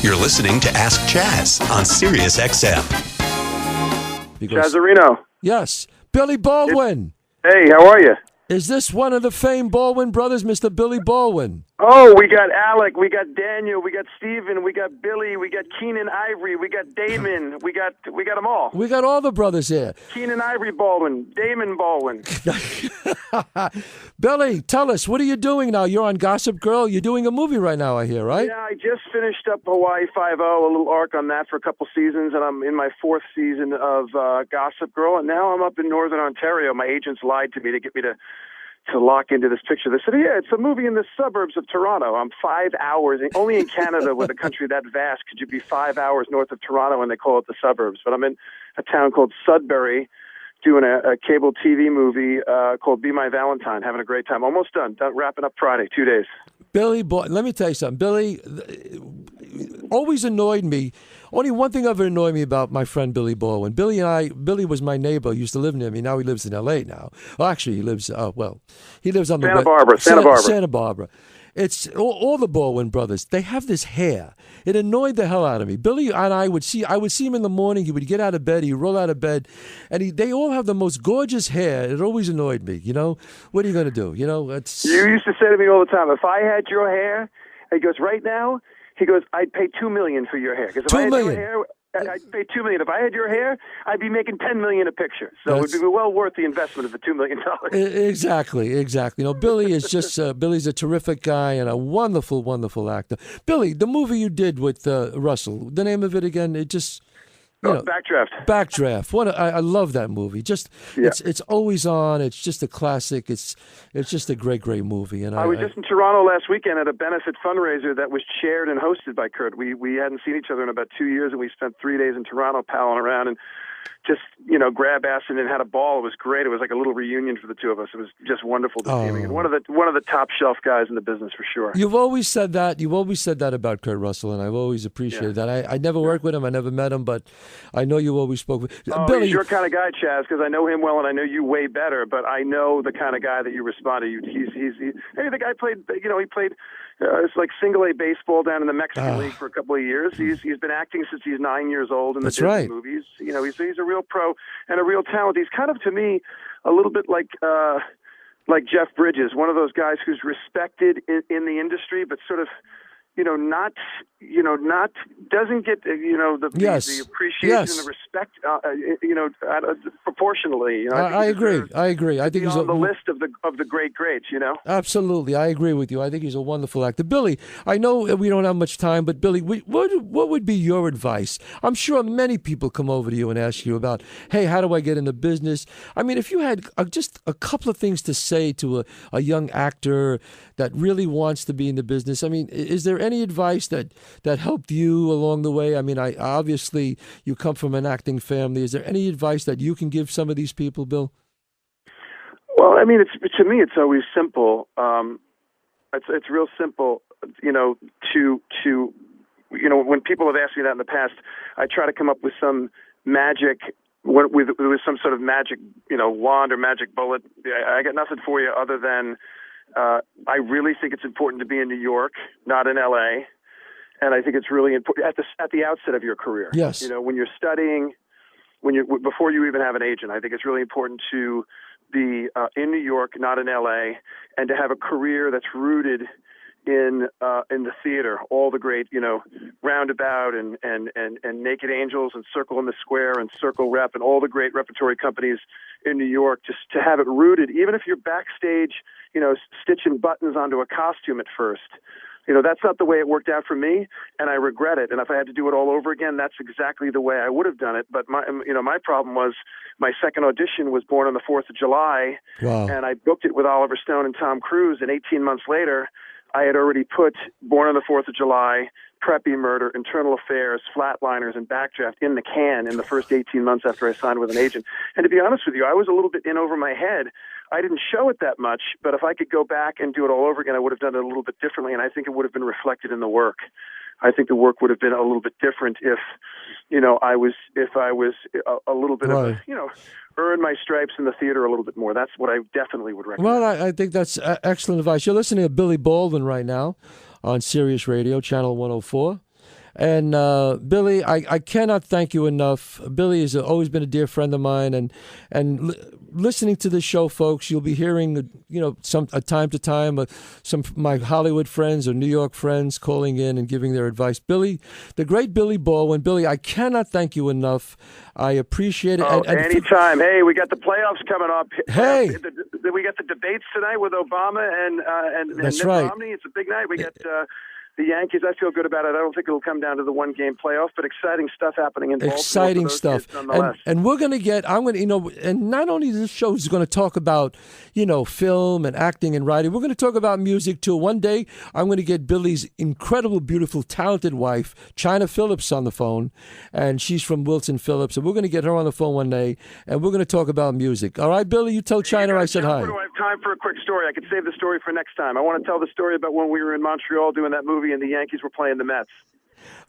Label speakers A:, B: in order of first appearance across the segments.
A: You're listening to Ask Chazz on SiriusXM.
B: Chazzarino.
C: Yes. Billy Baldwin.
B: Hey, how are you?
C: Is this one of the famed Baldwin brothers, Mr. Billy Baldwin?
B: Oh, we got Alec, we got Daniel, we got Steven, we got Billy, we got Keenan Ivory, we got Damon, we got them all.
C: We got all the brothers here.
B: Keenan Ivory Baldwin, Damon Baldwin.
C: Billy, tell us, what are you doing now? You're on Gossip Girl. You're doing a movie right now, I hear, right?
B: Yeah, I just finished up Hawaii Five-0, a little arc on that for a couple seasons, and I'm in my fourth season of Gossip Girl, and now I'm up in Northern Ontario. My agents lied to me to get me to lock into this picture. They said, yeah, it's a movie in the suburbs of Toronto. I'm 5 hours. Only in Canada, with a country that vast, could you be 5 hours north of Toronto and they call it the suburbs. But I'm in a town called Sudbury doing a cable TV movie called Be My Valentine, having a great time. Almost done. Wrapping up Friday, 2 days.
C: Billy, let me tell you something. Billy always annoyed me. Only one thing ever annoyed me about my friend Billy Baldwin. Billy was my neighbor. He used to live near me. Now he lives in L.A. now. Well, actually, he lives on Santa Barbara. It's all the Baldwin brothers. They have this hair. It annoyed the hell out of me. Billy and I would see him in the morning. He would get out of bed. He'd roll out of bed, and they all have the most gorgeous hair. It always annoyed me. You know, what are you going to do? You know, it's.
B: You used to say to me all the time, if I had your hair, he goes, right now, he goes, I'd pay $2 million for your hair. Because if I had your hair, I'd pay $2 million. If I had your hair, I'd be making $10 million a picture. So it would be well worth the investment of the $2 million.
C: Exactly. You know, Billy is just Billy's a terrific guy and a wonderful, wonderful actor. Billy, the movie you did with Russell, the name of it again? It just.
B: Backdraft.
C: I love that movie. It's always on. It's just a classic. It's just a great movie. And
B: I was just in Toronto last weekend at a benefit fundraiser that was chaired and hosted by Kurt. We hadn't seen each other in about 2 years, and we spent 3 days in Toronto palling around and just, grab acid and had a ball. It was great. It was like a little reunion for the two of us. It was just wonderful to see him. And one of the top shelf guys in the business for sure.
C: You've always said that. About Kurt Russell, and I've always appreciated that. I never worked with him. I never met him, but I know you always spoke with. Billy,
B: he's your kind of guy, Chaz, because I know him well, and I know you way better. But I know the kind of guy that you respond to. The guy played. He played. It's like single A baseball down in the Mexican League for a couple of years. He's been acting since he's 9 years old in the Disney movies. He's a real pro and a real talent. He's kind of, to me, a little bit like Jeff Bridges, one of those guys who's respected in the industry, but sort of, doesn't get the appreciation and the respect, proportionally.
C: I agree. I think he's
B: on the list of the greats.
C: Absolutely, I agree with you. I think he's a wonderful actor. Billy, I know we don't have much time, but Billy, what would be your advice? I'm sure many people come over to you and ask you about, hey, how do I get into business? I mean, if you had just a couple of things to say to a young actor that really wants to be in the business, I mean, is there any advice that helped you along the way? I mean, obviously you come from an acting family. Is there any advice that you can give some of these people, Bill?
B: Well, I mean, to me, it's always simple. It's real simple, when people have asked me that in the past, I try to come up with some magic, with some sort of magic, wand or magic bullet. I got nothing for you other than I really think it's important to be in New York, not in L.A., and I think it's really important at the outset of your career.
C: Yes.
B: When you're studying, before you even have an agent, I think it's really important to be in New York, not in L.A., and to have a career that's rooted in the theater. All the great, Roundabout and Naked Angels and Circle in the Square and Circle Rep and all the great repertory companies in New York, just to have it rooted, even if you're backstage, stitching buttons onto a costume at first. That's not the way it worked out for me, and I regret it. And if I had to do it all over again, that's exactly the way I would have done it. But my problem was my second audition was Born on the 4th of July, and I booked it with Oliver Stone and Tom Cruise, and 18 months later, I had already put Born on the 4th of July, Preppy Murder, Internal Affairs, Flatliners, and Backdraft in the can in the first 18 months after I signed with an agent. And to be honest with you, I was a little bit in over my head. I didn't show it that much, but if I could go back and do it all over again, I would have done it a little bit differently, and I think it would have been reflected in the work. I think the work would have been a little bit different if I was a little bit of earn my stripes in the theater a little bit more. That's what I definitely would recommend.
C: Well, I think that's excellent advice. You're listening to Billy Baldwin right now on Sirius Radio, Channel 104. And Billy, I cannot thank you enough. Billy has always been a dear friend of mine, and listening to this show, folks, you'll be hearing, some time to time, some of my Hollywood friends or New York friends calling in and giving their advice. Billy, the great Billy Baldwin. Billy, I cannot thank you enough. I appreciate it.
B: Oh, anytime. Hey, we got the playoffs coming up.
C: Hey,
B: we got the debates tonight with Obama and
C: that's
B: Mitt
C: right.
B: Romney. It's a big night. We got the Yankees. I feel good about it. I don't think it'll come down to the one-game playoff, but exciting stuff happening in Baltimore.
C: Exciting stuff. And we're going to get, and not only this show is going to talk about, film and acting and writing, we're going to talk about music too. One day, I'm going to get Billy's incredible, beautiful, talented wife, China Phillips, on the phone, and she's from Wilson Phillips, and we're going to get her on the phone one day, and we're going to talk about music. All right, Billy, you tell China I said hi.
B: Do I have time for a quick story? I could save the story for next time. I want to tell the story about when we were in Montreal doing that movie and the Yankees were playing the Mets.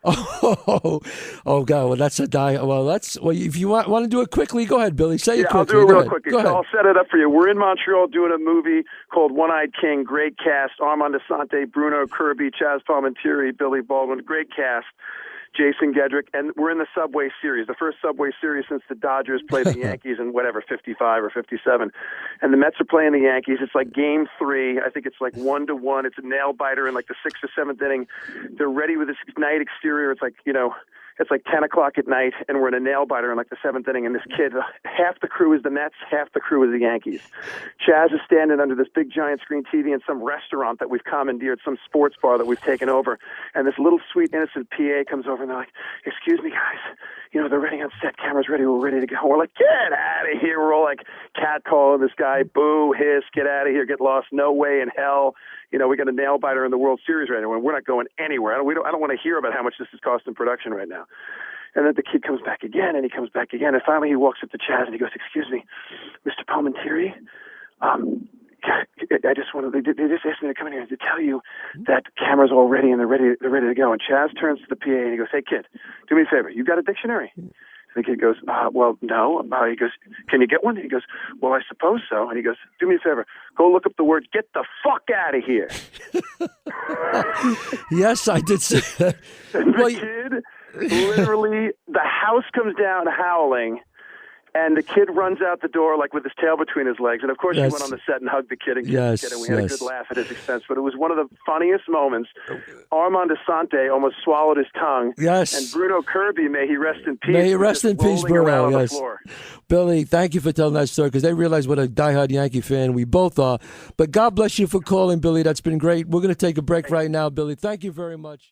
C: Oh God! Well, that's a die. Well, if you want to do it quickly, go ahead, Billy. Say it quickly.
B: I'll do it real quickly.
C: Go ahead.
B: I'll set it up for you. We're in Montreal doing a movie called One-Eyed King. Great cast: Armand Asante, Bruno Kirby, Chazz Palminteri, Billy Baldwin. Great cast. Jason Gedrick, and we're in the Subway Series, the first Subway Series since the Dodgers played the Yankees in 55 or 57. And the Mets are playing the Yankees. It's like game 3. I think it's like 1-1. It's a nail biter in like the 6th or 7th inning. They're ready with this night exterior. It's like, it's like 10 o'clock at night, and we're in a nail biter in like the 7th inning, and this kid, half the crew is the Mets, half the crew is the Yankees. Chazz is standing under this big giant screen TV in some restaurant that we've commandeered, some sports bar that we've taken over, and this little sweet, innocent PA comes over, and they're like, "Excuse me, guys, they're ready on set, cameras ready, we're ready to go." We're like, "Get out of here." We're all like catcalling this guy, boo, hiss, get out of here, get lost, no way in hell. We got a nail biter in the World Series right now, and we're not going anywhere. I don't want to hear about how much this is costing production right now. And then the kid comes back again, and he comes back again, and finally he walks up to Chazz and he goes, "Excuse me, Mr. Palminteri, I just wanted they just asked me to come in here to tell you that cameras all ready and they're ready to go." And Chazz turns to the PA and he goes, "Hey kid, do me a favor. You got a dictionary?" The kid goes, "Well, no." He goes, "Can you get one?" He goes, "Well, I suppose so." And he goes, "Do me a favor. Go look up the word, get the fuck out of here."
C: Yes, I did say that.
B: And the kid, literally, the house comes down howling, and the kid runs out the door like with his tail between his legs. And, of course, he went on the set and hugged the kid and kissed the kid, and we had a good laugh at his expense. But it was one of the funniest moments. Armand Asante almost swallowed his tongue.
C: Yes.
B: And Bruno Kirby, may he rest in peace.
C: May he rest in peace, Bruno. Yes.
B: Floor.
C: Billy, thank you for telling that story, because they realize what a diehard Yankee fan we both are. But God bless you for calling, Billy. That's been great. We're going to take a break right now, Billy. Thank you very much.